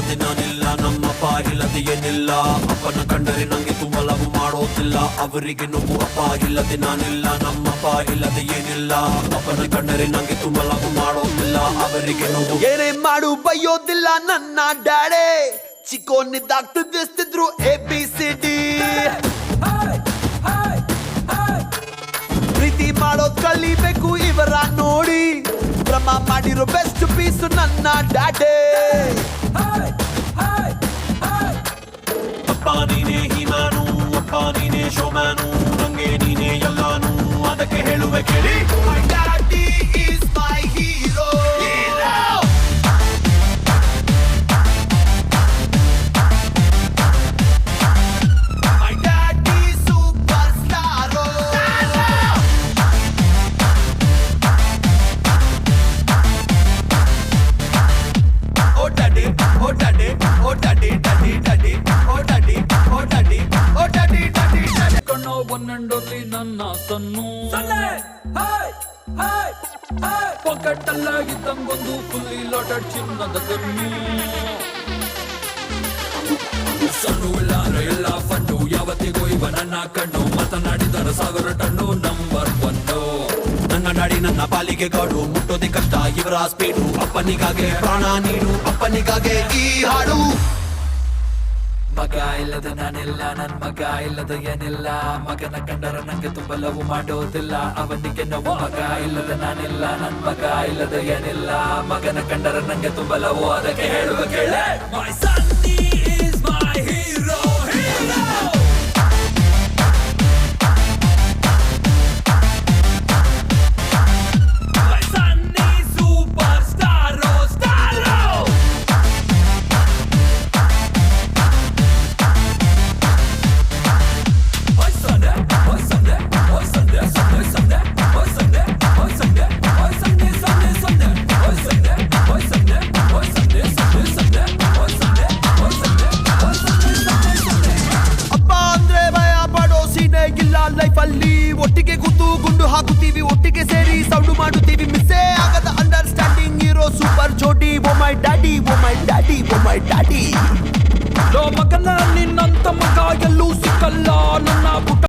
ಇಲ್ಲದೆ ನಾನಿಲ್ಲ, ನಮ್ಮಪ್ಪ ಇಲ್ಲದೆ ಏನಿಲ್ಲ. ಅಪ್ಪನ ಕಂಡರೆ ನಂಗೆ ತುಂಬ ಲವ್ ಮಾಡೋದಿಲ್ಲ, ಅವರಿಗೆ ನೋವು. ಅಪ್ಪ ಇಲ್ಲದೆ ನಾನಿಲ್ಲ, ನಮ್ಮಪ್ಪ ಇಲ್ಲದೆ ಏನಿಲ್ಲ. ಅಪ್ಪನ ಕಂಡರೆ ನಂಗೆ ತುಂಬ ಲವ್ ಮಾಡೋದಿಲ್ಲ, ಅವರಿಗೆ ನೋವು. ಏನೇ ಮಾಡು ಬೈಯೋದಿಲ್ಲ ನನ್ನ ಡ್ಯಾಡೆ, ಚಿಕ್ಕೋನಿದ್ದಾಗ್ತಿದ್ರು ABCD. ಪ್ರೀತಿ ಮಾಡೋದ್ ಕಲಿಬೇಕು ಇವರ ನೋಡಿ, ಬ್ರಹ್ಮ ಮಾಡಿರೋ ಬೆಸ್ಟ್ ಪೀಸು ನನ್ನ ಡ್ಯಾಡೆ. ಅಪ್ಪ ನೀನೇ ಹೀಮಾನು, ಅಪ್ಪ ನೀನೇ ಶೋಮ್ಯಾನು, ನಂಗೆ ನೀನೇ ಎಲ್ಲಾನು, ಅದಕ್ಕೆ ಹೇಳುವೆ ಕೇಳಿ. My daddy is my hero. My daddy superstar. Oh daddy, oh daddy, oh daddy, daddy, daddy, oh daddy, oh daddy, oh daddy, daddy, daddy. ಕಣ್ಣೋ ಒನ್ನಂಡೊಲ್ಲಿ ನನ್ನ ಸನ್ನು ಪಾಕೆಟ್ ಅಲ್ಲ ಇದ್ದಂಗೊಂದು ಫುಲ್ಲಿ ಲಾಟೆಡ್ ಚಿನ್ನದ ಕಣ್ಣು. ಸಣ್ಣ ಇಲ್ಲಾರ ಎಲ್ಲ ಫಂಡು, ಯಾವತ್ತಿಗೂ ಇವ ನನ್ನ ಕಣ್ಣು. ಮಾತನಾಡಿದರ 1000 ಟನ್ನು ನಂಬರ್ 1. ನನ್ನ ಡ್ಯಾಡಿ ನನ್ನ ಪಾಲಿಗೆ ಗಾಡು, ಮುಟ್ಟೋದೆ ಕಷ್ಟ ಇವರ ಸ್ಪೀಡು. ಅಪ್ಪನಿಗಾಗೆ ಪ್ರಾಣ ನೀಡು, ಅಪ್ಪನಿಗಾಗೆ ಈ ಹಾಡು. ಮಗ ಇಲ್ಲದ ನಾನಿಲ್ಲ, ನನ್ ಮಗ ಇಲ್ಲದ ಏನಿಲ್ಲ. ಮಗನ ಕಂಡರ ನಂಗೆ ತುಂಬ ಲವ್ ಮಾಡೋದಿಲ್ಲ, ಅವನಿಗೆ ನೋವು. ಮಗ ಇಲ್ಲದ ನಾನಿಲ್ಲ, ನನ್ ಮಗ ಇಲ್ಲದ ಏನಿಲ್ಲ. ಮಗನ ಕಂಡರ ನಂಗೆ ತುಂಬ ಲವ್, ಅದಕ್ಕೆ ಹೇಳುವ ಕೇಳೆ. My son is my hero, hero. My son is superstar, star. ಅಪ್ಪ ಅಂದ್ರೆ ಭಯ ಪಡೋ ಸೀನೆ ಇಲ್ಲ ಲೈಫ್ ಅಲ್ಲಿ. ಒಟ್ಟಿಗೆ ಕೂತು ಗುಂಡು ಹಾಕುತ್ತೀವಿ, ಒಟ್ಟಿಗೆ ಸೇರಿ ಸೌಂಡು ಮಾಡುತ್ತೀವಿ. ಮಿಸ್ಸೇ ಆಗದ ಅಂಡರ್ಸ್ಟ್ಯಾಂಡಿಂಗ್ ಇರೋ ಸೂಪರ್ ಜೋಡಿ. Oh my daddy, oh my daddy, oh my daddy. ಮಗನ ನಿನ್ನಂತ ಮಗ ಎಲ್ಲೂ ಸಿಕ್ಕಲ್ಲ ನನ್ನ ಪುಟ್ಟ.